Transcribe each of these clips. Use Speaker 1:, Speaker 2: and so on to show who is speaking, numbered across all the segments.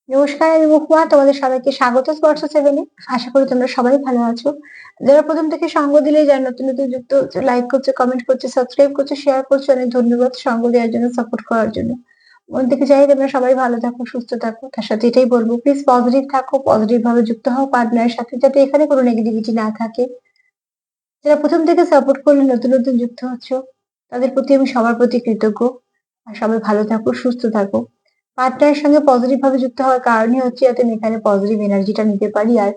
Speaker 1: নমস্কার, আমি মুকুমা। তোমাদের সবাইকে স্বাগত স্পর্শ সেভেনে। আশা করি তোমরা সবাই ভালো আছো। যারা প্রথম থেকে সঙ্গ দিলে, যারা নতুন নতুন যুক্ত হচ্ছে, লাইক করছো, কমেন্ট করছো, সাবস্ক্রাইব করছো, শেয়ার করছো, অনেক ধন্যবাদ সঙ্গ দেওয়ার জন্য, সাপোর্ট করার জন্য। মন থেকে চাই তোমরা সবাই ভালো থাকো, সুস্থ থাকো। তার সাথে এটাই বলবো, প্লিজ পজিটিভ থাকো, পজিটিভ ভাবে যুক্ত হও পার্টনারের সাথে, যাতে এখানে কোনো নেগেটিভিটি না থাকে। যারা প্রথম থেকে সাপোর্ট করলে নতুন নতুন যুক্ত হচ্ছ, তাদের প্রতি আমি সবার প্রতি কৃতজ্ঞ। আর সবাই ভালো থাকো, সুস্থ থাকো। পার্টনারের সঙ্গে পজিটিভ ভাবে যুক্ত হওয়ার কারণই হচ্ছে যাতে আমি এখানে পজিটিভ এনার্জিটা নিতে পারি। আর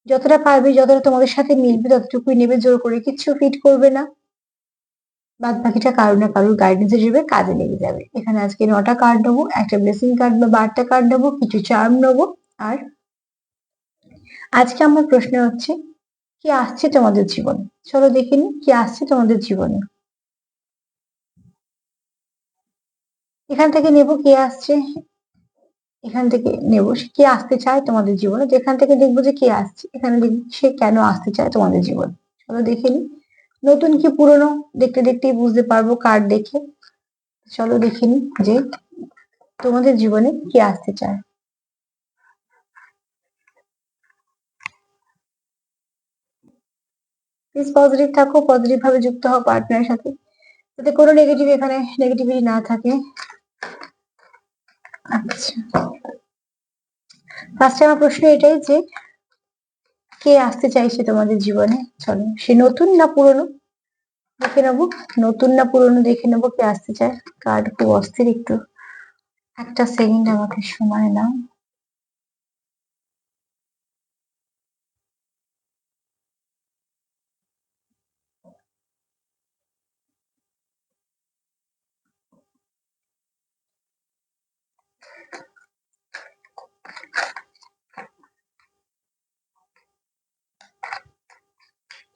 Speaker 1: যতটা পারবে, যতটা তোমাদের সাথে মিলবে ততটুকুই নেবে, জোর করে কিচ্ছু ফিট করবে না। বাদ বাকিটা কারো না কারোর গাইডেন্স হিসেবে কাজে লেগে যাবে। এখানে আজকে 9টা কার্ড নেবো, একটা ব্লেসিং কার্ড বা বার্তা কার্ড নেবো, কিছু চার্ম নেবো। আর আজকে আমার প্রশ্ন হচ্ছে, কি আসছে তোমাদের জীবনে? চলো দেখে নি কি আসছে তোমাদের জীবনে। এখান থেকে নেবো কি আসছে, এখান থেকে নেবো সে কি আসতে চায় তোমাদের জীবনে। যেখান থেকে দেখবো যে কি আসছে, এখানে দেখবো সে কেন আসতে চায় তোমাদের জীবনে। চলো দেখে নি, নতুন কি পুরনো দেখতে দেখতেই বুঝতে পারবো কার্ড দেখে। চলো দেখে নি যে তোমাদের জীবনে কি আসতে চায়। প্লিজ পজিটিভ থাকো, পজিটিভ ভাবে যুক্ত হও পার্টনারের সাথে, যাতে কোনো নেগেটিভ এখানে নেগেটিভিটি না থাকে। আচ্ছা, ফার্স্টে আমার প্রশ্ন এটাই যে কে আসতে চাইছে তোমাদের জীবনে। চলো, সে নতুন না পুরনো দেখে নেবো। নতুন না পুরনো দেখে নেবো কে আসতে চায়। কার্ড খুব অস্থির, একটু একটা সেকেন্ড আমাকে সময় নাও।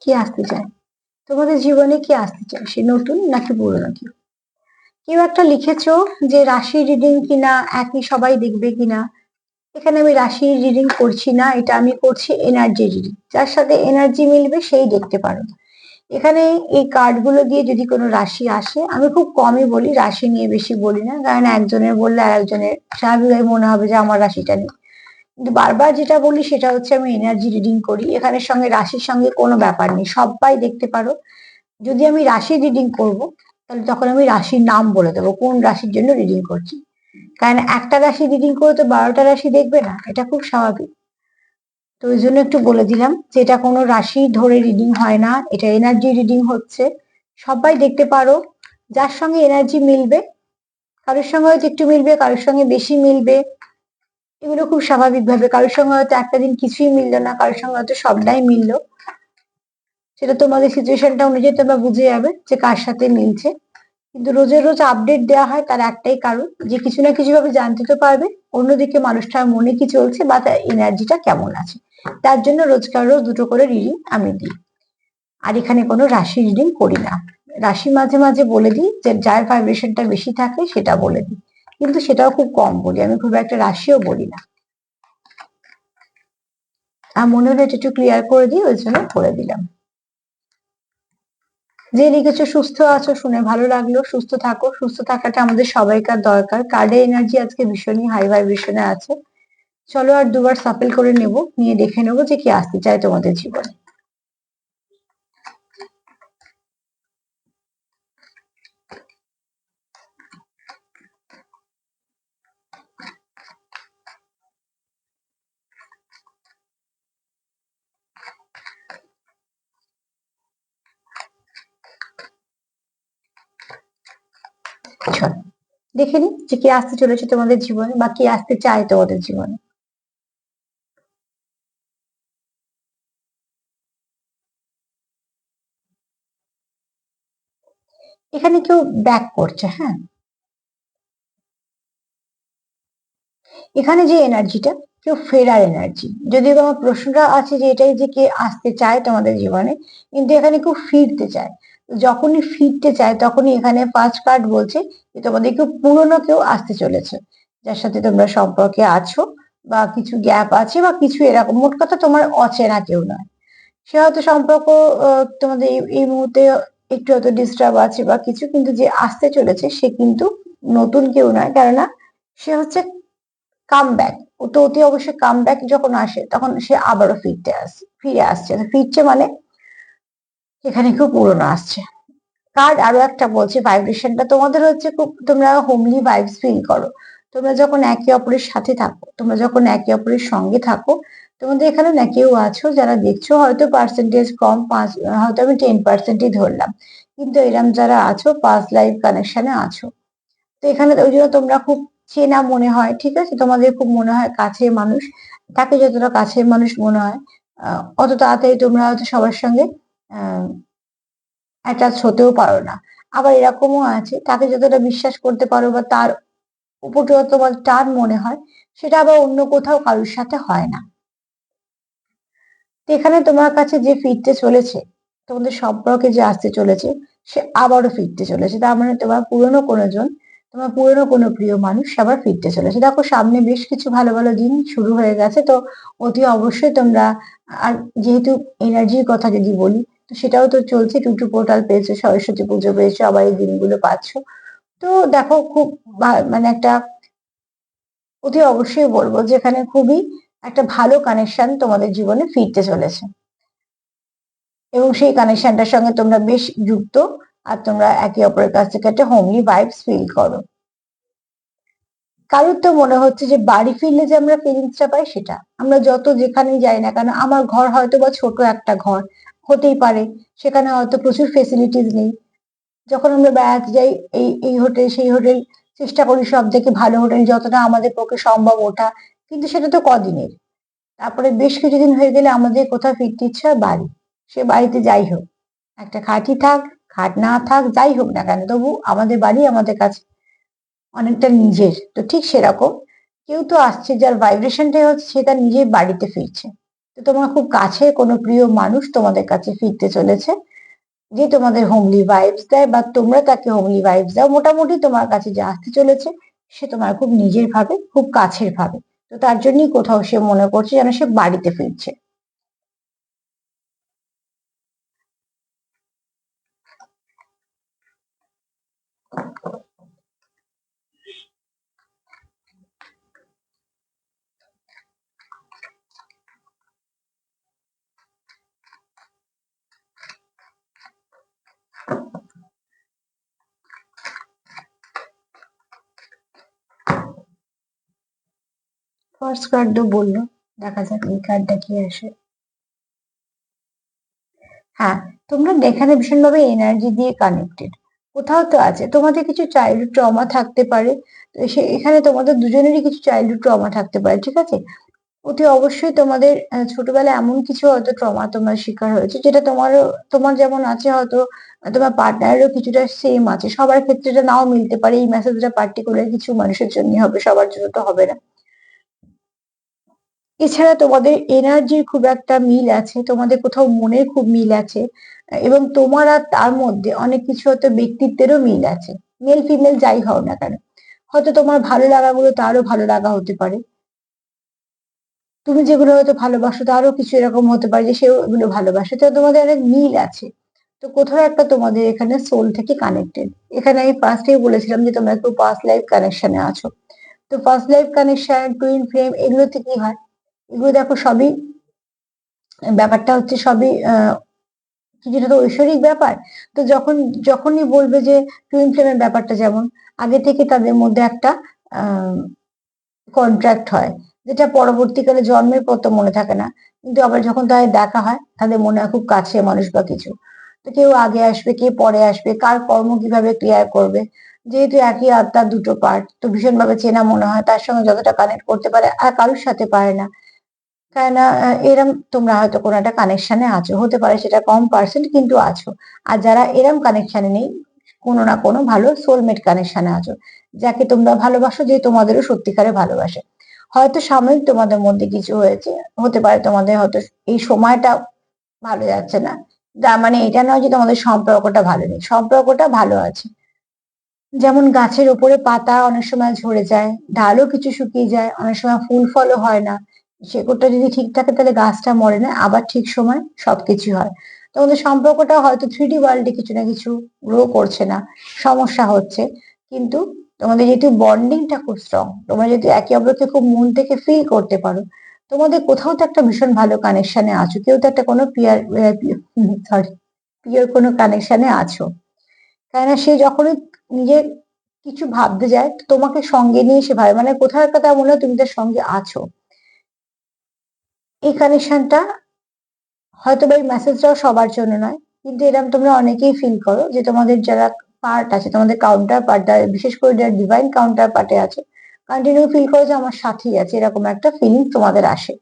Speaker 1: কি আসতে চায় তোমাদের জীবনে, কি আসতে চায়, সে নতুন নাকি পুরনো? কেউ কেউ একটা লিখেছো যে রাশি রিডিং কিনা, একই সবাই দেখবে কিনা। এখানে আমি রাশি রিডিং করছি না, এটা আমি করছি এনার্জি রিডিং। যার সাথে এনার্জি মিলবে সেই দেখতে পারো। এখানে এই কার্ড গুলো দিয়ে যদি কোনো রাশি আসে, আমি খুব কমই বলি, রাশি নিয়ে বেশি বলি না, কারণ একজনের বললে আর একজনের স্বাভাবিকভাবে মনে হবে যে আমার রাশিটা নেই। কিন্তু বারবার যেটা বলি সেটা হচ্ছে আমি এনার্জি রিডিং করি, এখানের সঙ্গে রাশির সঙ্গে কোনো ব্যাপার নেই, সবাই দেখতে পারো। যদি আমি রাশি রিডিং করব, তাহলে তখন আমি রাশির নাম বলে দেবো কোন রাশির জন্য রিডিং করছি। কারণ একটা রাশি রিডিং করে তো 12টা রাশি দেখবে না, এটা খুব স্বাভাবিক। তো ওই জন্য একটু বলে দিলাম যে এটা কোনো রাশি ধরে রিডিং হয় না, এটা এনার্জি রিডিং হচ্ছে। সবাই দেখতে পারো, যার সঙ্গে এনার্জি মিলবে, কারোর সঙ্গে হয়তো একটু মিলবে, কারোর সঙ্গে বেশি মিলবে। এগুলো খুব স্বাভাবিক ভাবে, কারোর সঙ্গে হয়তো একটা দিন কিছুই মিললো না, কারোর সঙ্গে হয়তো সবটাই মিললো। সেটা তোমাদের সিচুয়েশনটা অনুযায়ী তোমরা বুঝে যাবে যে কার সাথে মিলছে। কিন্তু রোজের রোজ আপডেট দেওয়া হয় তার একটাই কারণ, যে কিছু না কিছু ভাবে জানতে তো পারবে অন্যদিকে মানুষটার মনে কি চলছে বা তার এনার্জিটা কেমন আছে। তার জন্য রোজকার রোজ দুটো করে রিডিং আমি দিই। আর এখানে কোনো রাশি রিডিং করি না। রাশি মাঝে মাঝে বলে দিই, যে যার ভাইব্রেশনটা বেশি থাকে সেটা বলে দিই, কিন্তু সেটাও খুব কম বলি, আমি খুব একটা রাশিও বলি না। আর মনে হলো এটা একটু ক্লিয়ার করে দিই, ওই জন্য করে দিলাম। যে লিখেছো সুস্থ আছো, শুনে ভালো লাগলো। সুস্থ থাকো, সুস্থ থাকাটা আমাদের সবাইকার দরকার। কার্ডের এনার্জি আজকে ভীষণই হাই ভাইব্রেশনে আছে। চলো আর দুবার সাফেল করে নেব, নিয়ে দেখে নেবো যে কি আসতে চায় তোমাদের জীবনে। চলো দেখে নি যে কি আসতে চলেছে তোমাদের জীবনে বা কি আসতে চায় তোমাদের জীবনে। এখানে কেউ ব্যাক করছে, হ্যাঁ। এখানে যে এনার্জিটা, কেউ ফেরার এনার্জি। যদিও আমার প্রশ্নটা আছে যে এটাই যে কে আসতে চায় তোমাদের জীবনে, কিন্তু এখানে কেউ ফিরতে চায়। যখনই ফিরতে চায় তখনই এখানে ফার্স্ট কার্ড বলছে যে তোমাদের কেউ পুরনো কেউ আসতে চলেছে, যার সাথে তোমরা সম্পর্কে আছো, বা কিছু গ্যাপ আছে বা কিছু এরকম। মোট কথা তোমার অচেনা কেউ নয়। সে হয়তো সম্পর্ক তোমাদের এই মুহূর্তে একটু হয়তো ডিস্টার্ব আছে বা কিছু, কিন্তু যে আসতে চলেছে সে কিন্তু নতুন কেউ নয়। কেননা সে হচ্ছে কাম ব্যাক, ও তো অতি অবশ্যই কাম ব্যাক যখন আসে তখন সে আবারও ফিরে আসছে, ফিরছে মানে এখানে খুব পুরনো আসছে। কার্ড আরো একটা বলছে ভাইব্রেশনটা তোমাদের হচ্ছে খুব, তোমরা হোমলি ভাইবস ফিল করো। তোমরা যখন একে অপরের সাথে থাকো, তোমরা যখন একে অপরের সঙ্গে থাকো, তোমাদের এখানে না কেউ আছো যারা দেখছো, হয়তো পার্সেন্টেজ কম, হয়তো আমি 10%ই ধরলাম, কিন্তু এরম যারা আছো পাস্ট লাইফ কানেকশনে আছো। তো এখানে ওই জন্য তোমরা খুব চেনা মনে হয়, ঠিক আছে, তোমাদের খুব মনে হয় কাছের মানুষ। তাকে যতটা কাছের মানুষ মনে হয়, অত তাড়াতাড়ি তোমরা হয়তো সবার সঙ্গে অ্যাটাচ হতেও পারো না। আবার এরকমও আছে, তাকে যতটা বিশ্বাস করতে পারো বা তার উপর তোমার টান মনে হয়, সেটা আবার অন্য কোথাও কারোর সাথে হয় না। তো এখানে তোমার কাছে যে ফিরতে চলেছে, তোমাদের সম্পর্কে যে আসতে চলেছে, সে আবারও ফিরতে চলেছে। তার মানে তোমার পুরনো কোনো প্রিয় মানুষ আবার ফিরতে চলেছে। দেখো সামনে বেশ কিছু ভালো ভালো দিন শুরু হয়ে গেছে, তো অতি অবশ্যই তোমরা, আর যেহেতু এনার্জির কথা যদি বলি, তো সেটাও তো চলছে, টুটু পোর্টাল পেয়েছো, সরস্বতী পুজো পেয়েছো, আবার এই দিনগুলো পাচ্ছ। তো দেখো খুব মানে একটা, অতি অবশ্যই বলবো যে এখানে খুবই একটা ভালো কানেকশন তোমাদের জীবনে ফিরতে চলেছে, এবং সেই কানেকশনটার সঙ্গে তোমরা বেশ যুক্ত, আর তোমরা একে অপরের কাছ থেকে একটা হোমলি ভাইবস ফিল করো। কারোর তো মনে হচ্ছে যে বাড়ি ফিরলে যে আমরা ফিলিংসটা পাই, সেটা আমরা যত যেখানেই যাই না কেন, আমার ঘর হয়তো বা ছোট একটা ঘর হতেই পারে, সেখানে হয়তো প্রচুর ফেসিলিটিস নেই। যখন আমরা বেড়াতে যাই, এই এই হোটেল সেই হোটেল, চেষ্টা করি সব থেকে ভালো হোটেল যতটা আমাদের পক্ষে সম্ভব ওঠা, কিন্তু সেটা তো কদিনের। তারপরে বেশ কিছুদিন হয়ে গেলে আমাদের কোথাও ফিরতে ইচ্ছে হয়, বাড়ি। সে বাড়িতে যাই হোক, একটা খাটই থাক, খাট না থাক, যাই হোক না কেন, তবু আমাদের বাড়ি আমাদের কাছে অনেকটা নিজের। তো ঠিক সেরকম কেউ তো আসছে যার ভাইব্রেশনটাই হচ্ছে সে তার নিজের বাড়িতে ফিরছে। তো তোমার খুব কাছের কোনো প্রিয় মানুষ তোমাদের কাছে ফিরতে চলেছে, যে তোমাদের হোমলি ভাইবস দেয়, বা তোমরা তাকে হোমলি ভাইবস দাও। মোটামুটি তোমার কাছে যে আসতে চলেছে, সে তোমার খুব নিজের ভাবে, খুব কাছের ভাবে। তো তার জন্যই কোথাও সে মনে করছে যেন সে বাড়িতে ফিরছে। ফার্স্ট কার্ড বললো, দেখা যাক এই কার্ডটা কি আসে। হ্যাঁ, তোমরা এখানে ভীষণভাবে এনার্জি দিয়ে কানেক্টেড। কোথাও তো আছে তোমাদের কিছু চাইল্ডহুড ট্রমা থাকতে পারে। তো এখানে তোমাদের দুজনেরই কিছু চাইল্ডহুড ট্রমা থাকতে পারে, ঠিক আছে। অতি অবশ্যই তোমাদের ছোটবেলায় এমন কিছু হয়তো ট্রমা তোমার শিকার হয়েছে, যেটা তোমার যেমন আছে, হয়তো তোমার পার্টনারেরও কিছুটা সেম আছে। সবার ক্ষেত্রে এটা নাও মিলতে পারে, এই মেসেজটা পার্টিকুলার কিছু মানুষের জন্য হবে, সবার জন্য তো হবে না। এছাড়া তোমাদের এনার্জির খুব একটা মিল আছে, তোমাদের কোথাও মনের খুব মিল আছে, এবং তোমার আর তার মধ্যে অনেক কিছু হয়তো ব্যক্তিত্বেরও মিল আছে। মেল ফিমেল যাই হও না কেন, হয়তো তোমার ভালো লাগাগুলো তারও ভালো লাগা হতে পারে। তুমি যেগুলো হয়তো ভালোবাসো তারও কিছু এরকম হতে পারে যে সেও এগুলো ভালোবাসে, তো তোমাদের অনেক মিল আছে। তো কোথাও একটা তোমাদের এখানে সোল থেকে কানেক্টেড। এখানে আমি ফার্স্টেই বলেছিলাম যে তোমরা একটু পাস্ট লাইফ কানেকশনে আছো। তো first life connection, twin flame, এগুলোতে কি হয়, এগুলো দেখো সবই, ব্যাপারটা হচ্ছে সবই কিছুটা তো ঐশ্বরিক ব্যাপার। তো যখনই বলবে যে টুইন ফ্লেমের ব্যাপারটা, যেমন আগে থেকে তাদের মধ্যে একটা কন্ট্রাক্ট হয়, যেটা পরবর্তীকালে জন্মের পর তো মনে থাকে না, কিন্তু আবার যখন তাদের দেখা হয় তাদের মনে হয় খুব কাছে মানুষ বা কিছু। তো কেউ আগে আসবে, কে পরে আসবে, কার কর্ম কিভাবে ক্লিয়ার করবে, যেহেতু একই আত্মার দুটো পার্ট, তো ভীষণভাবে চেনা মনে হয়। তার সঙ্গে যতটা কানেক্ট করতে পারে আর কারোর সাথে পারে না, কেননা এরম তোমরা হয়তো কোনো একটা কানেকশনে আছো, হতে পারে সেটা কম পার্সেন্ট, কিন্তু আছো। আর যারা এরম কানেকশনে নেই, কোনো না কোনো ভালো সোলমেট কানেকশনে আছো, যাকে তোমরা ভালোবাসো, যে তোমাদেরও সত্যিকারে ভালোবাসে। হয়তো সাময়িক তোমাদের মধ্যে কিছু হয়েছে, হতে পারে তোমাদের হয়তো এই সময়টা ভালো যাচ্ছে না, তার মানে এটা নয় যে তোমাদের সম্পর্কটা ভালো নেই, সম্পর্কটা ভালো আছে। যেমন গাছের ওপরে পাতা অনেক সময় ঝরে যায়, ডালও কিছু শুকিয়ে যায়, অনেক সময় ফুল ফলও হয় না, শেকড়টা যদি ঠিক থাকে তাহলে গাছটা মরে না, আবার ঠিক সময় সবকিছু হয়। তোমাদের সম্পর্কটা হয়তো 3D ওয়ার্ল্ডে কিছু না কিছু গ্রো করছে না, সমস্যা হচ্ছে, কিন্তু তোমাদের যেহেতু বন্ডিংটা খুব স্ট্রং, তোমরা যদি একে অপরকে খুব মন থেকে ফিল করতে পারো, তোমাদের কোথাও তো একটা ভীষণ ভালো কানেকশনে আছো, কেউ তো একটা কোনো পিয়ার সরি পিওর কোনো কানেকশনে আছো। কেননা সে যখনই নিজের কিছু ভাবতে যায় তো তোমাকে সঙ্গে নিয়ে সে ভাবে, মানে কোথাও একটা তার মনে হয় তুমি তার সঙ্গে আছো। এই কানেকশনটা হয়তো বা এই মেসেজটাও সবার জন্য নয়, কিন্তু এরকম তোমরা অনেকেই ফিল করো যে তোমাদের যারা পার্ট আছে, তোমাদের কাউন্টার পার্ট, বিশেষ করে যারা ডিভাইন কাউন্টার পার্টে আছে, কন্টিনিউ ফিল করো যে আমার সাথেই আছে, এরকম একটা ফিলিংস তোমাদের আসে।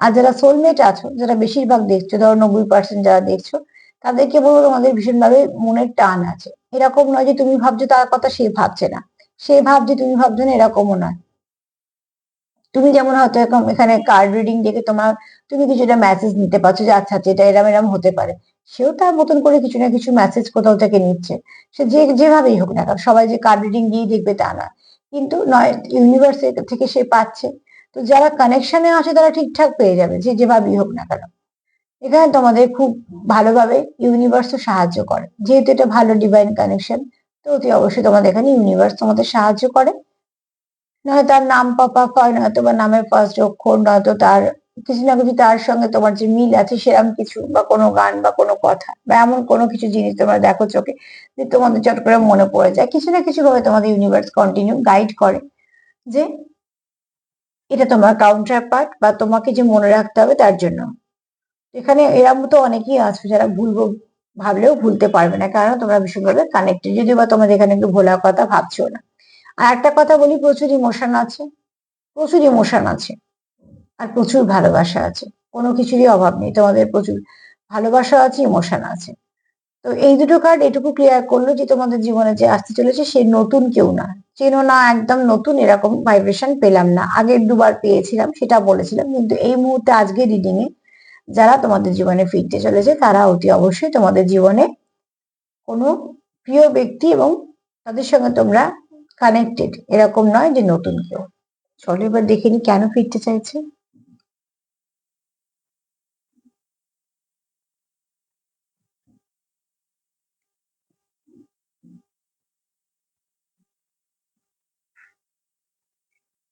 Speaker 1: আর যারা সোলমেট আছো, যারা বেশিরভাগ দেখছো, ধরো 90% যারা দেখছো, তাদেরকে বলবো তোমাদের ভীষণভাবে মনের টান আছে। এরকম নয় যে তুমি ভাবছো তার কথা সে ভাবছে না, সে ভাবছে তুমি ভাবছো না, এরকমও নয়। তুমি যেমন হয়তো এখন এখানে কার্ড রিডিং দেখে তুমি কিছুটা মেসেজ নিতে পারছো যে আচ্ছা আচ্ছা, এটা এরম এরম হতে পারে। সেও তার মতন করে কিছু না কিছু মেসেজ কোথাও থেকে নিচ্ছে। সে যেভাবেই হোক না কারণ সবাই যে কার্ড রিডিং দিয়ে দেখবে তা না, কিন্তু নয় ইউনিভার্স থেকে সে পাচ্ছে। তো যারা কানেকশনে আছে তারা ঠিকঠাক পেয়ে যাবে, যে যেভাবেই হোক না কেন। এখানে তোমাদের খুব ভালোভাবে ইউনিভার্সও সাহায্য করে, যেহেতু এটা ভালো ডিভাইন কানেকশন। তো অতি অবশ্যই তোমাদের এখানে ইউনিভার্স তোমাদের সাহায্য করে। নয় তার নাম পপ হয়, নয়তো বা নামের ফার্স্ট অক্ষর, নয়তো তার কিছু না কিছু তার সঙ্গে তোমার যে মিল আছে সেরকম কিছু, বা কোনো গান বা কোনো কথা বা এমন কোনো কিছু জিনিস তোমরা দেখো চোখে, যে তোমাদের চট করে মনে পড়ে যায়। কিছু না কিছু ভাবে তোমাদের ইউনিভার্স কন্টিনিউ গাইড করে যে এটা তোমার কাউন্টার পার্ট, বা তোমাকে যে মনে রাখতে হবে তার জন্য। এখানে এরম তো অনেকেই আছো যারা ভুলবো ভাবলেও ভুলতে পারবে না, কারণ তোমরা ভীষণভাবে কানেক্টেড, যদিও বা তোমাদের এখানে একটু ভোলার কথা ভাবছো না। আর একটা কথা বলি, প্রচুর ইমোশন আছে, প্রচুর ইমোশন আছে, আর প্রচুর ভালোবাসা আছে। কোনো কিছুরই অভাব নেই, তোমাদের প্রচুর ভালোবাসা আছে, ইমোশন আছে। তো এই দুটো কার্ড এটুকু ক্লিয়ার করলো যে তোমাদের জীবনে যে আসতে চলেছে সে নতুন কেউ না, চেনো না, একদম নতুন এরকম ভাইব্রেশন পেলাম না। আগের দুবার পেয়েছিলাম সেটা বলেছিলাম, কিন্তু এই মুহূর্তে আজকে রিডিং এ যারা তোমাদের জীবনে ফিরতে চলেছে তারা অতি অবশ্যই তোমাদের জীবনে কোনো প্রিয় ব্যক্তি, এবং তাদের সঙ্গে তোমরা কানেক্টেড, এরকম নয় যে নতুন কেউ। চলো এবার দেখে নি কেন ফিরতে চাইছে।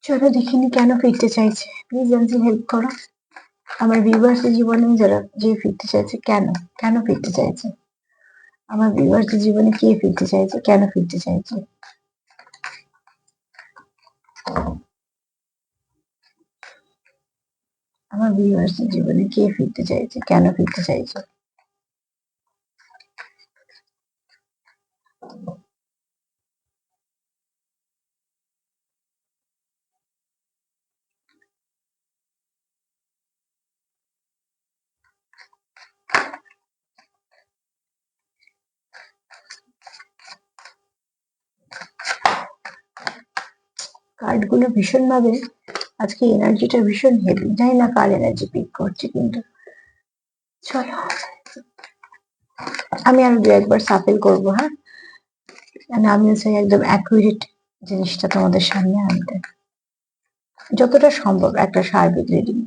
Speaker 1: চলো দেখিনি কেন ফিরতে চাইছে, প্লিজ এঞ্জেল হেল্প করো। আমার ভিউয়ার্স জীবনে যারা যে ফিরতে চাইছে, কেন কেন ফিরতে চাইছে, আমার ভিউয়ার্স জীবনে কে ফিরতে চাইছে, কেন ফিরতে চাইছে। আমার ভিউয়ার্স জীবনে কে ফিরতে চাইছে, কেন ফিরতে চাইছে। কার্ড গুলো ভীষণ ভাবে আজকে এনার্জিটা ভীষণ হেভি, জানি না কার এনার্জি পিক করছে, কিন্তু চলো আমি আরো দু একবার সাফেল করবো, হ্যাঁ। মানে আমিও চাই একদম অ্যাকুরেট জিনিসটা তোমাদের সামনে আনতে, যতটা সম্ভব একটা সার্বিক রিডিং।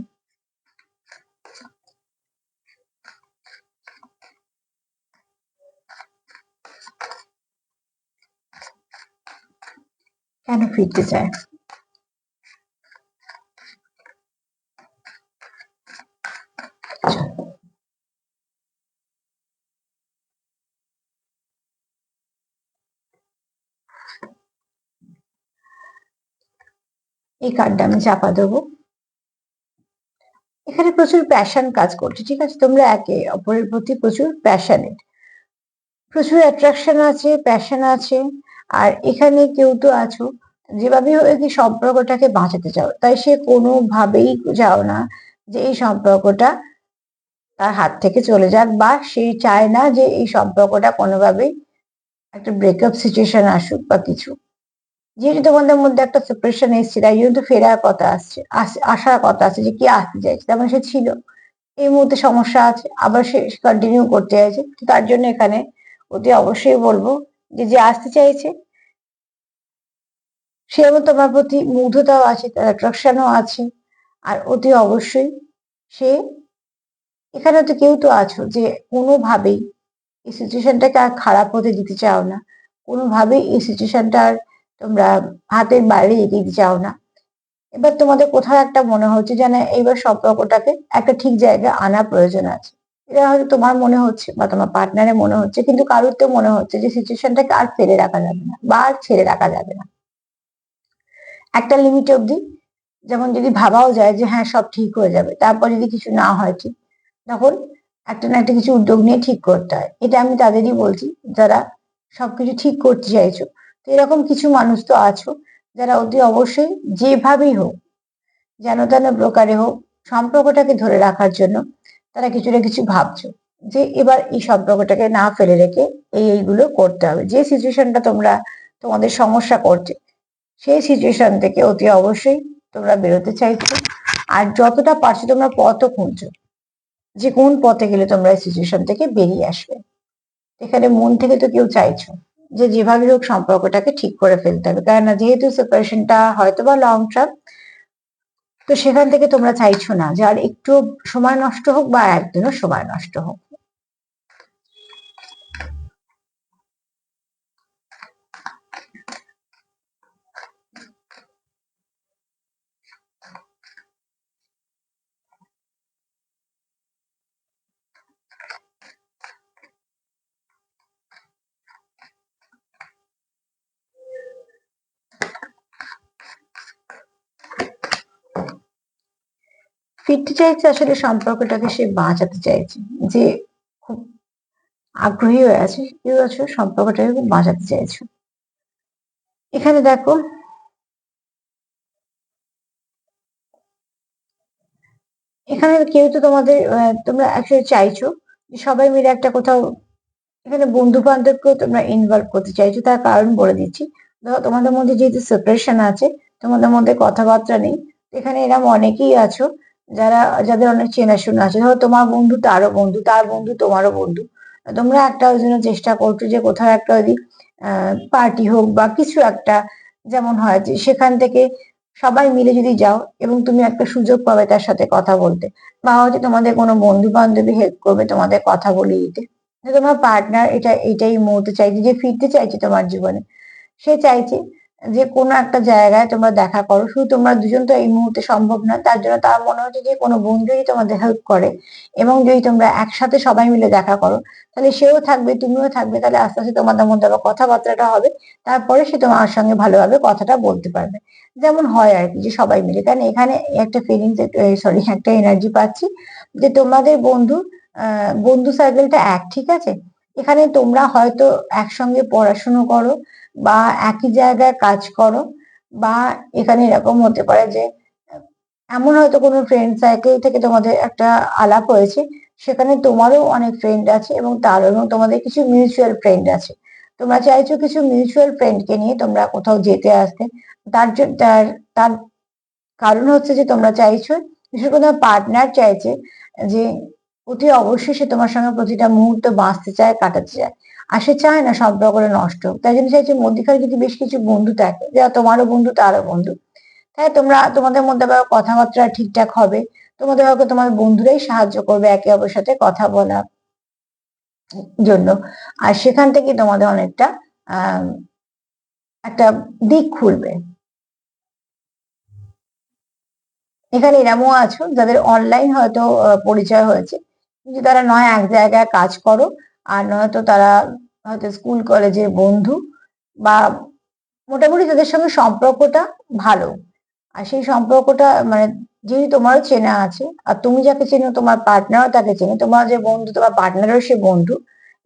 Speaker 1: কেন ফিরতে চায়, এই কার্ডটা আমি চাপা দেবো। এখানে প্রচুর প্যাশন কাজ করছে, ঠিক আছে, তোমরা একে অপরের প্রতি প্রচুর প্যাশনেট, প্রচুর অ্যাট্রাকশন আছে, প্যাশন আছে। আর এখানে কেউ তো আছো যেভাবে হোক এই সম্পর্কটাকে বাঁচাতে চাও, তাই সে কোনোভাবেই চাও না যে এই সম্পর্কটা তার হাত থেকে চলে যাক, বা সে চায় না যে এই সম্পর্কটা কোনোভাবেই একটা ব্রেকআপ সিচুয়েশন আসুক বা কিছু। যেহেতু তোমাদের মধ্যে একটা সেপারেশন এসছে, তাই জন্য তো ফেরার কথা আসছে, আসার কথা আছে, যে কি আসতে চাইছে, তেমন সে ছিল, এই মুহূর্তে সমস্যা আছে, আবার সে কন্টিনিউ করতে চাইছে। তো তার জন্য এখানে অতি অবশ্যই বলবো যে যে আসতে চাইছে সে এবং তোমার প্রতি মুগ্ধতাও আছে, তার অ্যাট্রাকশনও আছে। আর অতি অবশ্যই সে, এখানে তো কেউ তো আছো যে কোনোভাবেই এই সিচুয়েশনটাকে আর খারাপ হতে দিতে চাও না, কোনোভাবেই এই সিচুয়েশনটা আর তোমরা হাতের বাইরে যেতে দিতে চাও না। এবার তোমাদের কোথাও একটা মনে হচ্ছে যে না, এইবার সম্পর্কটাকে একটা ঠিক জায়গায় আনা প্রয়োজন আছে। এটা হয়তো তোমার মনে হচ্ছে বা তোমার পার্টনারের মনে হচ্ছে, কিন্তু কারোর তো মনে হচ্ছে যে সিচুয়েশনটাকে আর ফেলে রাখা যাবে না বা আর ছেড়ে রাখা যাবে না একটা লিমিট অবধি। যেমন যদি ভাবাও যায় যে হ্যাঁ সব ঠিক হয়ে যাবে, তারপর যদি কিছু না হয় ঠিক, তখন একটা না একটা কিছু উদ্যোগ নিয়ে ঠিক করতে হয়। এটা আমি তাদেরই বলছি যারা সবকিছু ঠিক করতে চাইছো। তো এরকম কিছু মানুষ তো আছো যারা অতি অবশ্যই যেভাবেই হোক, যেন তেন প্রকারে হোক, সম্পর্কটাকে ধরে রাখার জন্য তারা কিছু না কিছু ভাবছো যে এবার এই সম্পর্কটাকে না ফেলে রেখে এইগুলো করতে হবে। যে সিচুয়েশনটা তোমাদের সমস্যা করছে, সেই সিচুয়েশন থেকে অতি অবশ্যই তোমরা বেরোতে চাইছো। আর যতটা পারছো তোমরা পথও খুঁজছো যে কোন পথে গেলে তোমরা এই সিচুয়েশন থেকে বেরিয়ে আসবে। এখানে মন থেকে তো কেউ চাইছো যে যেভাবে হোক সম্পর্কটাকে ঠিক করে ফেলতে হবে, কেননা যেহেতু সেপারেশনটা হয়তো বা লং টার্ম, তো সেখান থেকে তোমরা চাইছো না যে আর একটু সময় নষ্ট হোক বা একদিনও সময় নষ্ট হোক। ফিরতে চাইছে আসলে সম্পর্কটাকে সে বাঁচাতে চাইছে, যে খুব আগ্রহী হয়ে আছে, কেউ আছে সম্পর্কটাকে খুব বাঁচাতে চাইছো। এখানে দেখো, এখানে কেউ তো তোমাদের তোমরা একসাথে চাইছো যে সবাই মিলে একটা কোথাও, এখানে বন্ধু বান্ধবকেও তোমরা ইনভলভ করতে চাইছো। তার কারণ বলে দিচ্ছি। ধরো তোমাদের মধ্যে যেহেতু সেপারেশন আছে, তোমাদের মধ্যে কথাবার্তা নেই, এখানে এরকম অনেকেই আছো যাদের অনেক চেনাশোনা আছে। ধরো তোমার বন্ধু তারও বন্ধু, তার বন্ধু তোমারও বন্ধু। তোমরা একটা ওই জন্য চেষ্টা করছো যে কোথাও একটা যদি পার্টি হোক বা কিছু একটা, যেমন হয় যে সেখান থেকে সবাই মিলে যদি যাও এবং তুমি একটা সুযোগ পাবে তার সাথে কথা বলতে, বা হয়তো তোমাদের কোনো বন্ধু বান্ধবী হেল্প করবে তোমাদের কথা বলিয়ে দিতে। যে তোমার পার্টনার এটাই মুহূর্তে চাইছে, যে ফিরতে চাইছে তোমার জীবনে। সে চাইছে যে কোনো একটা জায়গায় তোমরা দেখা করো। শুধু তোমরা দুজন তো এই মুহূর্তে সম্ভব না, তার জন্য তার মনে হচ্ছে যে কোনো বন্ধু যদি তোমাদের হেল্প করে এবং যদি তোমরা একসাথে সবাই মিলে দেখা করো, তাহলে সেও থাকবে, তুমিও থাকবে, তাহলে আস্তে আস্তে তোমাদের মধ্যে আবার কথাবার্তাটা হবে। তারপরে সে তোমার সঙ্গে ভালোভাবে কথাটা বলতে পারবে। যেমন হয় আর কি, যে সবাই মিলে, কারণ এখানে একটা ফিলিংস, সরি, একটা এনার্জি পাচ্ছি যে তোমাদের বন্ধু সার্কেলটা এক, ঠিক আছে। এখানে তোমরা হয়তো একসঙ্গে পড়াশুনো করো বা একই জায়গায় কাজ করো, বা এখানে এরকম হতে পারে যে এমন হয়তো কোনো ফ্রেন্ড সার্কেল থেকে তোমাদের একটা আলাপ হয়েছে, সেখানে তোমারও অনেক ফ্রেন্ড আছে এবং তারও, এবং তোমাদের কিছু মিউচুয়াল ফ্রেন্ড আছে। তোমরা চাইছো কিছু মিউচুয়াল ফ্রেন্ডকে নিয়ে তোমরা কোথাও যেতে আসতে। তার জন্য তার কারণ হচ্ছে যে তোমরা চাইছো, বিশেষ করে তোমার পার্টনার চাইছে যে অতি অবশ্যই সে তোমার সঙ্গে প্রতিটা মুহূর্ত বাঁচতে চায়, কাটাতে চায়। আর সে চায় না সম্পর্কটা নষ্ট হোক, তাই জন্য চাইছে মধ্যিখানে যদি বেশ কিছু বন্ধু থাকে, যারা তোমারও বন্ধু তারও বন্ধু, তাই তোমাদের মধ্যে আবার কথাবার্তা ঠিকঠাক হবে। তোমাদের হয়তো তোমার বন্ধুরাই সাহায্য করবে একে অপরের সাথে কথা বলার জন্য। আর সেখান থেকে তোমাদের অনেকটা আহ একটা দিক খুলবে। এখানে এরমও আছো যাদের অনলাইন হয়তো পরিচয় হয়েছে, কিন্তু তারা নয় এক জায়গায় কাজ করো, আর নয়তো তারা হয়তো স্কুল কলেজের বন্ধু, বা মোটামুটি তাদের সঙ্গে সম্পর্কটা ভালো। আর সেই সম্পর্কটা মানে যেহেতু তোমারও চেনা আছে, আর তুমি যাকে চেনো তোমার পার্টনারও তাকে চেনে, তোমার যে বন্ধু তোমার পার্টনারও সে বন্ধু,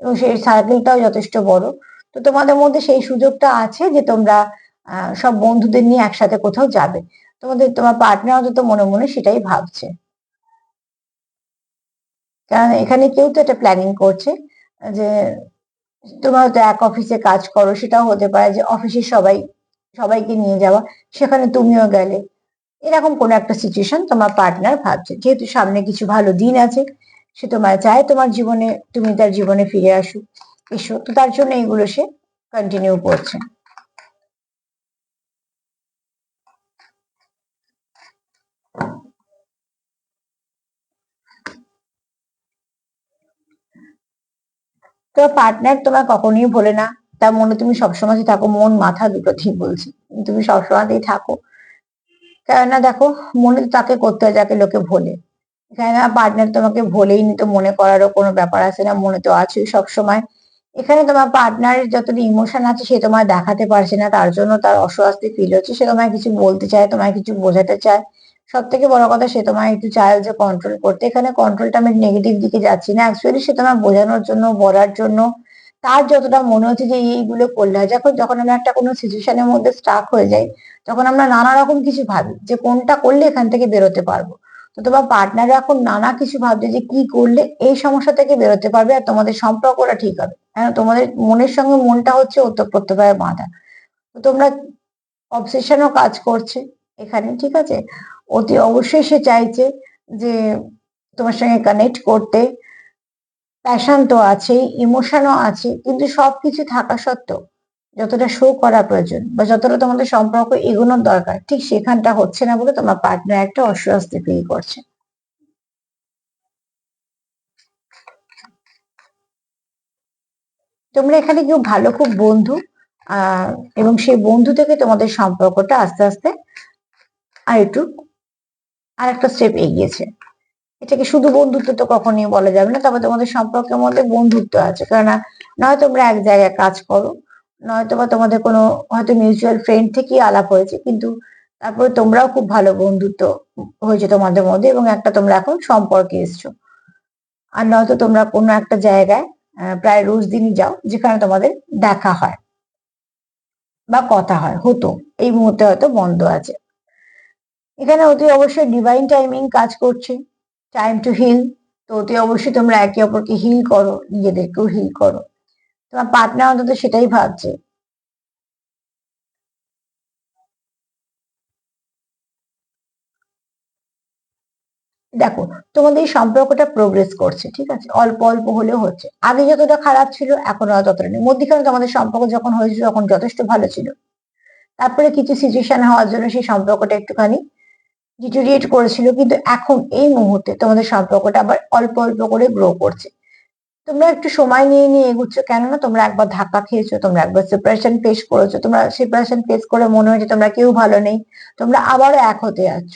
Speaker 1: এবং সেই সার্কেলটাও যথেষ্ট বড়। তো তোমাদের মধ্যে সেই সুযোগটা আছে যে তোমরা সব বন্ধুদের নিয়ে একসাথে কোথাও যাবে। তোমার পার্টনার অন্তত মনে মনে সেটাই ভাবছে, কারণ এখানে কেউ তো একটা প্ল্যানিং করছে যে তোমরা হয়তো এক অফিসে কাজ করো, সেটাও হতে পারে যে অফিসে সবাইকে নিয়ে যাওয়া, সেখানে তুমিও গেলে। এরকম কোন একটা সিচুয়েশন তোমার পার্টনার ভাবছে, যেহেতু সামনে কিছু ভালো দিন আছে, সে তোমার চায় তোমার জীবনে, তুমি তার জীবনে ফিরে এসো, তো তার জন্য এইগুলো সে কন্টিনিউ করছে। তোমার পার্টনার তোমার কখনোই ভোলে না, তার মনে তুমি সবসময় থাকো, মন মাথা দুটোতেই বলছি, তুমি সবসময়তেই থাকো। কেননা দেখো, মনে তো তাকে করতে হয় যাকে লোকে ভোলে। এখানে পার্টনার তোমাকে ভোলেই নি তো মনে করারও কোনো ব্যাপার আছে না, মনে তো আছেই সবসময়। এখানে তোমার পার্টনারের যতটা ইমোশন আছে সে তোমায় দেখাতে পারছে না, তার জন্য তার অস্বস্তি ফিল হচ্ছে, সে তোমায় কিছু বলতে চায়, তোমায় কিছু বোঝাতে চায়। সব থেকে বড় কথা, সে তোমায় একটু চায় যে কন্ট্রোল করতে। এখানে কন্ট্রোলটা আমি নেগেটিভ দিকে যাচ্ছি না, অ্যাকচুয়ালি সে তোমায় বোঝানোর জন্য, বলার জন্য, তার যতটা মনে হচ্ছে যে এইগুলো করলে হয়। যখন যখন আমরা একটা কোনো সিচুয়েশনের মধ্যে স্টাক হয়ে যাই, তখন আমরা নানা রকম কিছু ভাবি যে কোনটা করলে এখান থেকে বেরোতে পারবো। তো তোমার পার্টনার এখন নানা কিছু ভাবছে যে কি করলে এই সমস্যা থেকে বেরোতে পারবে আর তোমাদের সম্পর্কটা ঠিক হবে। হ্যাঁ, তোমাদের মনের সঙ্গে মনটা হচ্ছে ওতপ্রোতভাবে বাঁধা। তো তোমরা অবসেশনও কাজ করছে এখানে, ঠিক আছে। অতি অবশ্যই সে চাইছে যে তোমার সঙ্গে কানেক্ট করতে। প্যাশন তো আছেই, ইমোশনও আছে, কিন্তু সবকিছু থাকা সত্ত্বেও যতটা শো করা প্রয়োজন বা যতটা তোমাদের সম্পর্ক এগোনোর দরকার, ঠিক সেখানটা হচ্ছে না বলে তোমার পার্টনার একটা অস্বস্তি ফিল করছে। তোমরা এখানে কেউ ভালো খুব বন্ধু, আহ এবং সেই বন্ধু থেকে তোমাদের সম্পর্কটা আস্তে আস্তে আর একটু আর একটা স্টেপ এগিয়েছে। এটাকে শুধু বন্ধুত্ব তো কখনোই বলা যাবে না, তবে তোমাদের সম্পর্কের মধ্যে বন্ধুত্ব আছে। কেননা নয় তোমরা এক জায়গায় কাজ করো, নয়তো বা তোমাদের কোনো হয়তো মিউচুয়াল ফ্রেন্ড থেকেই আলাপ হয়েছে, কিন্তু তারপরে তোমরাও খুব ভালো বন্ধুত্ব হয়েছে তোমাদের মধ্যে এবং একটা তোমরা এখন সম্পর্কে এসছো। আর নয়তো তোমরা কোনো একটা জায়গায় প্রায় রোজ দিনই যাও, যেখানে তোমাদের দেখা হয় বা কথা হয়, হতো, এই মুহূর্তে হয়তো বন্ধ আছে। এখানে অতি অবশ্যই ডিভাইন টাইমিং কাজ করছে, টাইম টু হিল। তো অতি অবশ্যই তোমরা একে অপরকে হিল করো, নিজেদেরকেও হিল করো। তোমার পার্টনার অন্তত সেটাই ভাবছে। দেখো, তোমাদের এই সম্পর্কটা প্রোগ্রেস করছে, ঠিক আছে, অল্প অল্প হলেও হচ্ছে। আগে যতটা খারাপ ছিল এখন আর ততটা নেই। মধ্যিখানে তোমাদের সম্পর্ক যখন হয়েছিল তখন যথেষ্ট ভালো ছিল, তারপরে কিছু সিচুয়েশন হওয়ার জন্য সেই সম্পর্কটা একটুখানি ডিটোরিয়েট করেছিল, কিন্তু এখন এই মুহূর্তে তোমাদের সম্পর্কটা আবার অল্প অল্প করে গ্রো করছে। তোমরা একটু সময় নিয়ে নিয়ে এগুচ্ছ, কেননা তোমরা একবার ধাক্কা খেয়েছো, তোমরা একবার সেপারেশন ফেস করেছো, তোমরা সেপারেশন ফেস করে মনে হয়েছে তোমরা কেউ ভালো নেই, তোমরা আবারও এক হতে যাচ্ছ।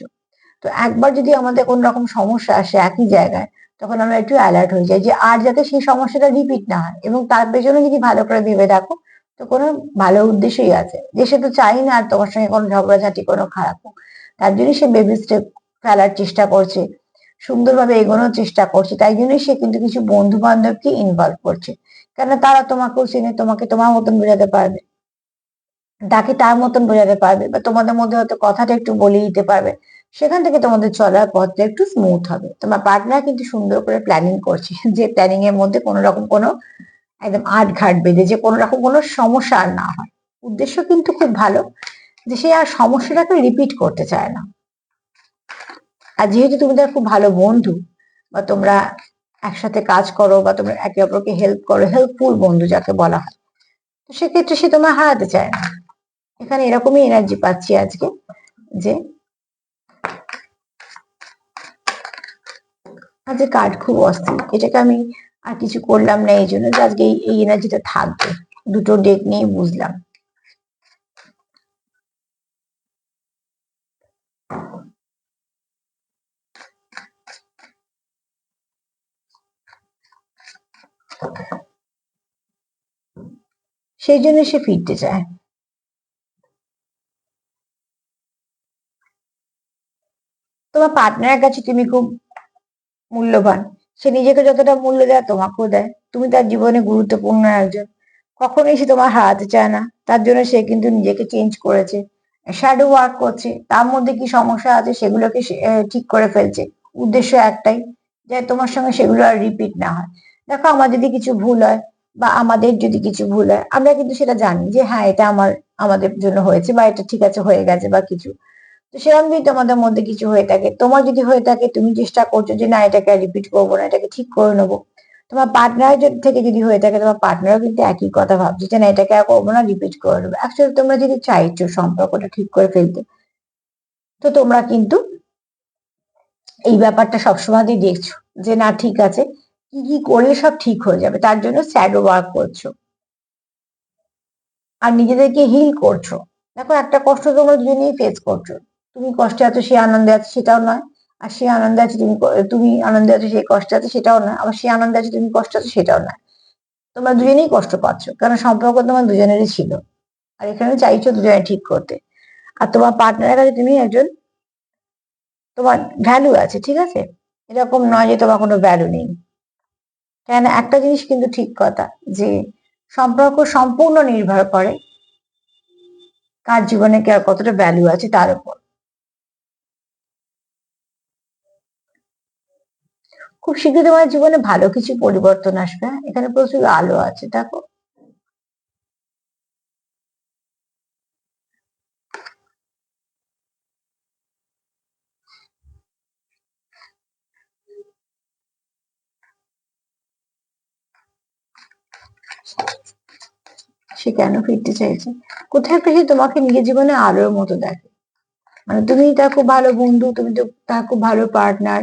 Speaker 1: তো একবার যদি আমাদের কোন রকম সমস্যা আসে একই জায়গায়, তখন আমরা একটু অ্যালার্ট হয়ে যাই যে আর যাতে সেই সমস্যাটা রিপিট না হয়, এবং তার পেছনে যদি ভালো করে ভেবে দেখো তো কোনো ভালো উদ্দেশ্যই আছে, যে সে তো চাই না আর তোমার সঙ্গে কোনো ঝগড়াঝাটি কোনো খারাপ হোক। তার জন্য সে বেবি স্টেপ ফেলার চেষ্টা করছে, সুন্দরভাবে এগোনোর চেষ্টা করছে, তাই জন্যই সে কিন্তু কিছু বন্ধু বান্ধবকে ইনভলভ করছে। কেন, তারা তোমাকেও চেনে, তোমাকে তোমার মতন বোঝাতে পারবে, তাকে তার মতন বোঝাতে পারবে, বা তোমাদের মধ্যে হয়তো কথাটা একটু বলে দিতে পারবে। সেখান থেকে তোমাদের চলার পথটা একটু স্মুথ হবে। তোমার পার্টনার কিন্তু সুন্দর করে প্ল্যানিং করছে, যে প্ল্যানিং এর মধ্যে কোনো রকম কোনো একদম আটঘাট বেঁধে যে কোনো রকম কোনো সমস্যা আর না হয়। উদ্দেশ্য কিন্তু খুব ভালো, যে সে আর সমস্যাটাকে রিপিট করতে চায় না। আর যেহেতু তুমি তার খুব ভালো বন্ধু, বা তোমরা একসাথে কাজ করো, বা তোমরা একে অপরকে হেল্প করো, হেল্পফুল বন্ধু যাকে বলা হয়, তো সেক্ষেত্রে সে তোমায় হারাতে চায় না। এখানে এরকমই এনার্জি পাচ্ছি আজকে, যে আজকে কার্ড খুব অস্থির। এটাকে আমি আর কিছু করলাম না এই জন্য যে আজকে এই এনার্জিটা থাকবে। দুটো ডেক নিয়ে বুঝলাম। সেই জন্য সে ফিরতে চায়। তোমার পার্টনারের কাছে তুমি খুব মূল্যবান। সে নিজেকে যতটা মূল্য দেয় তোমাকেও দেয়, তুমি তার জীবনে গুরুত্বপূর্ণ একজন। কখনোই সে তোমার হারাতে চায় না, তার জন্য সে কিন্তু নিজেকে চেঞ্জ করেছে, শ্যাডো ওয়ার্ক করছে, তার মধ্যে কি সমস্যা আছে সেগুলোকে সে ঠিক করে ফেলছে। উদ্দেশ্য একটাই, যে তোমার সঙ্গে সেগুলো আর রিপিট না হয়। দেখো, আমার যদি কিছু ভুল হয় বা আমাদের যদি কিছু ভুল হয়, আমরা কিন্তু সেটা জানি যে হ্যাঁ এটা আমাদের জন্য হয়েছে, বা এটা ঠিক আছে হয়ে গেছে বা কিছু। তো সেরকম যদি তোমাদের মধ্যে কিছু হয়ে থাকে, তোমার যদি হয়ে থাকে, তুমি চেষ্টা করছো যে না এটাকে রিপিট করবো না, এটাকে ঠিক করে নেবো। তোমার পার্টনার থেকে যদি হয়ে থাকে, তোমার পার্টনারও কিন্তু একই কথা ভাবছে যে না এটাকে আর করবো না, রিপিট করে নেবো। অ্যাকচুয়ালি তোমরা যদি চাইছো সম্পর্কটা ঠিক করে ফেলতে, তো তোমরা কিন্তু এই ব্যাপারটা সবসময়ই দেখছো যে না ঠিক আছে, কি কি করলে সব ঠিক হয়ে যাবে, তার জন্য শ্যাডো ওয়ার্ক করছো। আর নিজেদেরকে হিল করছো। দেখো, একটা কষ্ট তোমরা দুজনেই ফেস করছো। তুমি কষ্টে আছো, সে আনন্দে আছে, সেটাও নয়। আর সে আনন্দে আছে, তুমি আনন্দে আছো, সে কষ্টে আছে, সেটাও নয়। আবার সে আনন্দে আছে, তুমি কষ্টে আছো, সেটাও নয়। তোমরা দুজনেই কষ্ট পাচ্ছ, কারণ সম্পর্ক তোমার দুজনেরই ছিল। আর এখানে চাইছো দুজনে ঠিক করতে। আর তোমার পার্টনারের কাছে তুমি একজন, তোমার ভ্যালু আছে, ঠিক আছে? এরকম নয় যে তোমার কোনো ভ্যালু নেই। কেন, একটা জিনিস কিন্তু ঠিক কথা, যে সম্পর্ক সম্পূর্ণ নির্ভর করে কার জীবনে কতটা ভ্যালু আছে তার উপর। খুব শীঘ্রই তোমার জীবনে ভালো কিছু পরিবর্তন আসবে। হ্যাঁ? এখানে প্রচুর আলো আছে, দেখো। সে কেন ফিরতে চাইছে? কোথায় একটা সে তোমাকে নিজের জীবনে আলোর মতো দেখে। মানে তুমি তার খুব ভালো বন্ধু, তুমি তো তার খুব ভালো পার্টনার।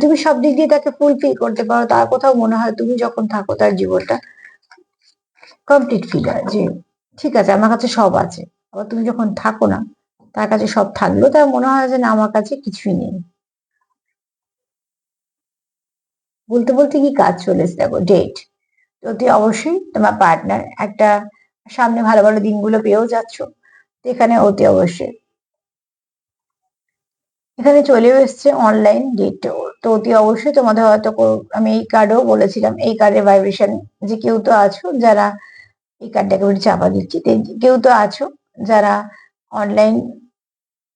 Speaker 1: তুমি সব দিক দিয়ে তাকে ফুলফিল করতে পারো। তার কোথাও মনে হয় তুমি যখন থাকো তার জীবনটা কমপ্লিট ফিল হয়, যে ঠিক আছে, আমার কাছে সব আছে। আবার তুমি যখন থাকো না, তার কাছে সব থাকলেও তার মনে হয় যে না, আমার কাছে কিছুই নেই। বলতে বলতে কি কাজ চলে এসে, দেখো, ডেট। তো অতি অবশ্যই তোমার পার্টনার একটা সামনে ভালো ভালো দিনগুলো পেয়েও যাচ্ছ। তো এখানে অতি অবশ্যই এখানে চলেও এসছে অনলাইন ডেট। তো অতি অবশ্যই তোমাদের হয়তো আমি এই কার্ডও বলেছিলাম, এই কার্ডের ভাইব্রেশন, যে কেউ তো আছো যারা, এই কার্ডটাকে একটু চাপা দিচ্ছি, কেউ তো আছো যারা অনলাইন,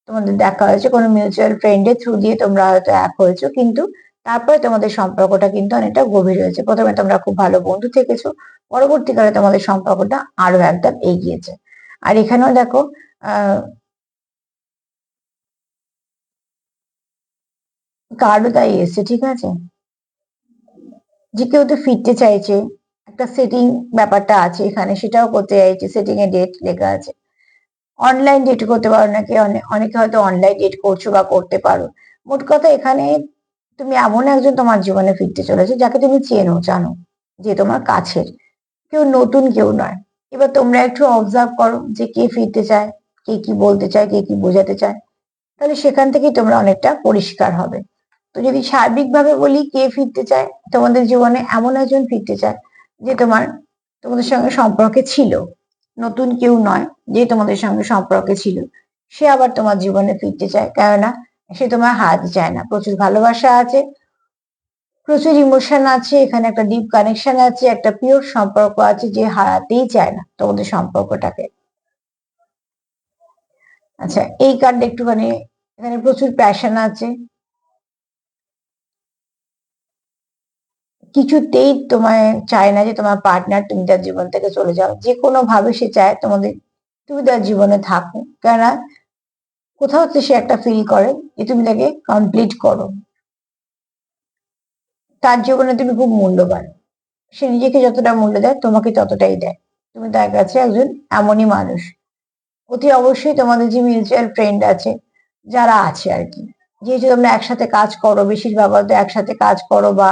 Speaker 1: তোমাদের দেখা হয়েছে কোনো মিউচুয়াল ফ্রেন্ডের থ্রু দিয়ে, তোমরা হয়তো এক হয়েছো, কিন্তু তারপরে তোমাদের সম্পর্কটা কিন্তু অনেকটা গভীর হয়েছে। প্রথমে তোমরা খুব ভালো বন্ধু থেকেছো, পরবর্তীকালে তোমাদের সম্পর্কটা আরো একদম এগিয়েছে। আর এখানেও দেখো, আহ কার্ডও তাই এসছে, ঠিক আছে, যে কেউ তো ফিরতে চাইছে। একটা সেটিং ব্যাপারটা আছে এখানে, সেটাও করতে চাইছে। সেটিং এ ডেট লেখা আছে। অনলাইন ডেট করতে পারো, নাকি অনেকে হয়তো অনলাইন ডেট করছো বা করতে পারো। মোট কথা, এখানে তুমি এমন একজন তোমার জীবনে ফিরতে চলেছে যাকে তুমি চেনো, জানো, যে তোমার কাছের, কেউ নতুন কেউ নয়। এবার তোমরা একটু অবজার্ভ করো যে কে ফিরতে চায়, কে কি বলতে চায়, কে কি বোঝাতে চায়। তাহলে সেখান থেকেই তোমরা অনেকটা পরিষ্কার হবে। তো যদি সার্বিকভাবে বলি, কে ফিরতে চায় তোমাদের জীবনে, এমন একজন ফিরতে চায় যে তোমাদের সঙ্গে সম্পর্কে ছিল, নতুন কেউ নয়, যে তোমাদের সঙ্গে সম্পর্কে ছিল। সে আবার তোমার জীবনে ফিরতে চায়, কেননা সে তোমার হারাতে চায় না। প্রচুর ভালোবাসা আছে, প্রচুর ইমোশন আছে, এখানে একটা ডিপ কানেকশন আছে, একটা পিওর সম্পর্ক আছে, যে হারাতেই চায় না তোমাদের সম্পর্কটাকে। আচ্ছা, এই কার্ডটা একটুখানি, এখানে প্রচুর প্যাশন আছে। কিছুতেই তোমায় চায় না যে তোমার পার্টনার তুমি তার জীবন থেকে চলে যাও। যে কোনো ভাবে সে চায় তুমি তার জীবনে থাকো, কেননা কোথাও তো সে একটা ফিল করে যে তুমি তাকে কমপ্লিট করো। তার জীবনে তুমি খুব মূল্যবান। সে নিজেকে যতটা মূল্য দেয়, তোমাকে ততটাই দেয়। তুমি তার কাছে একজন এমনই মানুষ। অতি অবশ্যই তোমাদের যে মিউচুয়াল ফ্রেন্ড আছে, যারা আছে আর কি, যেহেতু তোমরা একসাথে কাজ করো, বেশিরভাগ হয়তো একসাথে কাজ করো, বা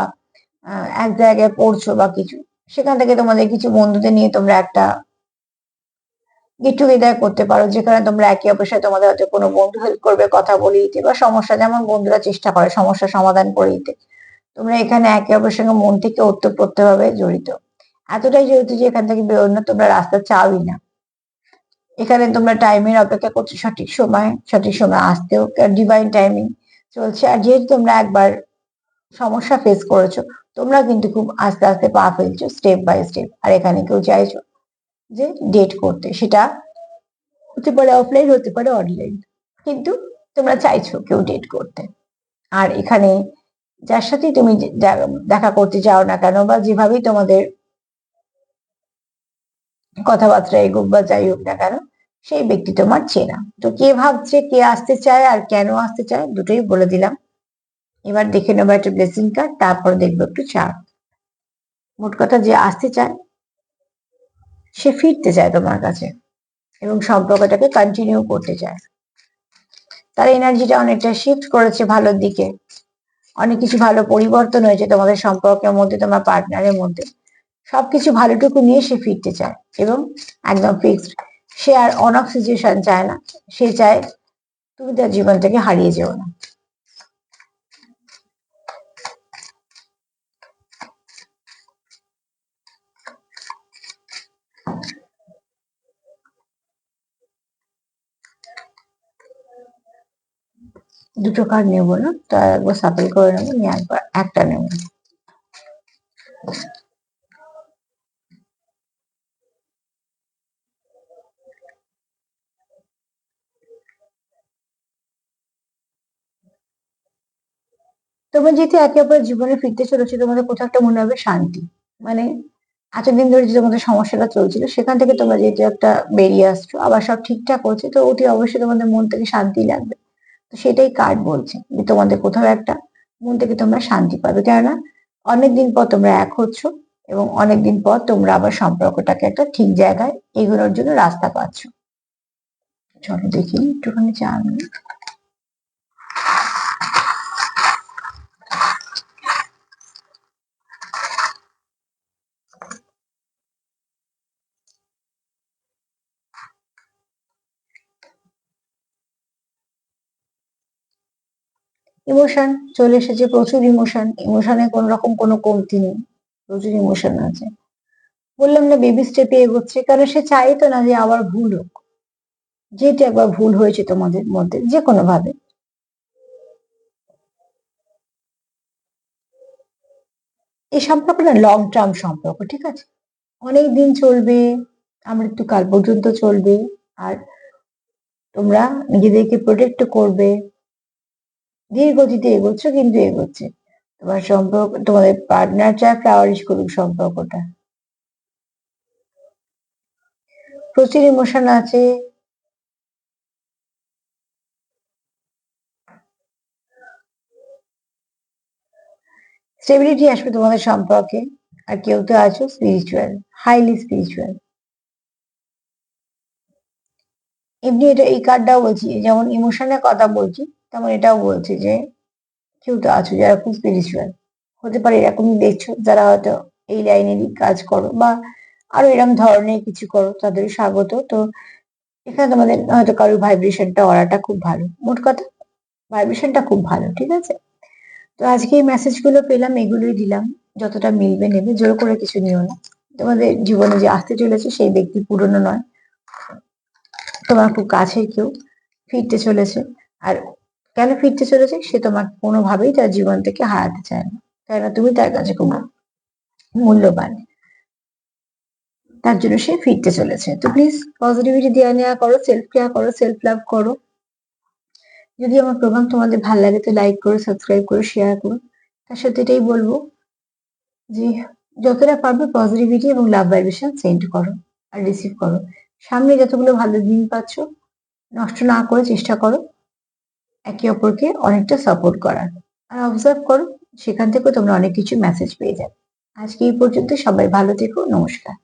Speaker 1: এক জায়গায় পড়ছো বা কিছু, সেখান থেকে তোমাদের কিছু বন্ধুদের নিয়ে তোমরা একটা গেট টুগেদার করতে পারো, যেখানে তোমরা একে অপরের সাথে, তোমাদের হয়তো কোনো বন্ধু হেল্প করবে কথা বলে দিতে, বা সমস্যা, যেমন বন্ধুরা চেষ্টা করে সমস্যা সমাধান করে দিতে, তোমরা এখানে একে অপরের সঙ্গে মন থেকে ওতপ্রোত ভাবে জড়িত। এতটাই জড়িত যে এখান থেকে বেরোনো তোমরা রাস্তা চাওই না। এখানে তোমরা টাইমের অপেক্ষা করছো, সঠিক সময় আসতেও ডিভাইন টাইমিং চলছে। আর যেহেতু তোমরা একবার সমস্যা ফেস করেছো, তোমরা কিন্তু খুব আস্তে আস্তে পা ফেলছো, স্টেপ বাই স্টেপ। আর এখানে কেউ চাইছো যে ডেট করতে, সেটা হতে পারে অফলাইন, হতে পারে অনলাইন, কিন্তু তোমরা চাইছো কেউ ডেট করতে। আর এখানে যার সাথেই তুমি দেখা করতে চাও না কেন, বা যেভাবেই তোমাদের কথাবার্তা এগুক বা যাই হোক না কেন, সেই ব্যক্তি তোমার চেনা। তো কে ভাবছে, কে আসতে চায়, আর কেন আসতে চায়, দুটোই বলে দিলাম। এবার দেখে নেবো একটা ব্লেসিং কার্ড, তারপর দেখবো একটু চার্ট। মোট কথা, যে আসতে চায় সে ফিরতে চায় তোমার কাছে, এবং সম্পর্কটাকে কন্টিনিউ করতে চায়। তার এনার্জিটা অনেকটা শিফট করেছে ভালোর দিকে। অনেক কিছু ভালো পরিবর্তন হয়েছে তোমাদের সম্পর্কের মধ্যে, তোমার পার্টনারের মধ্যে। সবকিছু ভালোটুকু নিয়ে সে ফিরতে চায় এবং একদম ফিক্সড। সে আর অন অফ সিচুয়েশন চায় না, সে চায় তুমি তার জীবন থেকে হারিয়ে যেও না। দুটো কার্ড নেবো না, তার একবার সাফল করে নেবো, নিয়ে একবার একটা নেবো। তোমরা যেহেতু একে অপরের জীবনে ফিরতে চলেছো, তোমাদের কোথাও একটা মনে হবে শান্তি। মানে এতদিন ধরে যে তোমাদের সমস্যাটা চলছিল, সেখান থেকে তোমরা যেহেতু একটা বেরিয়ে আসছো, আবার সব ঠিকঠাক হচ্ছে, তো অতি অবশ্যই তোমাদের মন থেকে শান্তি লাগবে। তো সেটাই কার্ড বলছে যে তোমাদের কোথাও একটা মন থেকে তোমরা শান্তি পাবে, কেননা অনেকদিন পর তোমরা এক হচ্ছ এবং অনেকদিন পর তোমরা আবার সম্পর্কটাকে একটা ঠিক জায়গায় এগোনোর জন্য রাস্তা পাচ্ছ। চলো দেখি একটুখানি চা নিই। ইমোশন চলে এসেছে, প্রচুর ইমোশন। ইমোশনে কোন রকম কোনো কমতি নেই, প্রচুর ইমোশন আছে। বললাম না বেবি স্টেপে এগোচ্ছে, কারণ সে চাই তো না যে আবার ভুল হোক। যেহেতু একবার ভুল হয়েছে তোমাদের মধ্যে যে কোনো ভাবে, এই সম্পর্কটা লং টার্ম সম্পর্ক, ঠিক আছে? অনেক দিন চলবে, আমৃত্যুকাল পর্যন্ত চলবে। আর তোমরা নিজেদেরকে প্রোটেক্ট করবে, ধীর গতিতে এগোচ্ছ কিন্তু এগোচ্ছে। তোমার সম্পর্ক, তোমাদের পার্টনার চায় ফ্লাওয়ারিশ করুক সম্পর্কটা। প্রচুর ইমোশন আছে। স্টেবিলিটি আসবে তোমাদের সম্পর্কে। আর কেউ তো আছো স্পিরিচুয়াল, হাইলি স্পিরিচুয়াল। এমনি এটা এই কার্ডটাও বলছি, যেমন ইমোশনের কথা বলছি, তেমন এটাও বলছে যে কেউ তো আছো যারা খুব স্পিরিচুয়াল। হতে পারে এরকমই দেখছো যারা হয়তো এই লাইনেরই কাজ করো, বা আরো এরকম ধরনের কিছু করো, তাদের স্বাগত। তো এখানে তোমাদের হয়তো কারোর ভাইব্রেশনটা, অরাটা খুব ভালো। মোট কথা ভাইব্রেশনটা খুব ভালো, ঠিক আছে? তো আজকে এই মেসেজ গুলো পেলাম, এগুলোই দিলাম। যতটা মিলবে নেবে, জোর করে কিছু নিও না। তোমাদের জীবনে যে আসতে চলেছে সেই ব্যক্তি পুরনো নয়, তোমার খুব কাছের কেউ ফিরতে চলেছে। আর কেন ফিরতে চলেছে, সে তোমাকে কোনোভাবেই তার জীবন থেকে হারাতে চায় না, তাই না? তুমি তার কাছে খুব মূল্যবান, তার জন্য সে ফিরতে চলেছে। তো প্লিজ পজিটিভিটি দেওয়া নেওয়া করো, সেলফ কেয়ার করো, সেলফ লাভ করো। যদি আমার প্রোগ্রাম তোমাদের ভালো লাগে তো লাইক করো, সাবস্ক্রাইব করো, শেয়ার করো। তার সাথে এটাই বলবো যে যতটা পারবে পজিটিভিটি এবং লাভ ভাইব্রেশন সেন্ড করো আর রিসিভ করো। সামনে যতগুলো ভালো দিন পাচ্ছ, নষ্ট না করে চেষ্টা করো একে অপরকে অনেকটা সাপোর্ট করার। আর অবজার্ভ করো, সেখান থেকেও তোমরা অনেক কিছু মেসেজ পেয়ে যাবে। আজকে এই পর্যন্ত, সবাই ভালো থেকো, নমস্কার।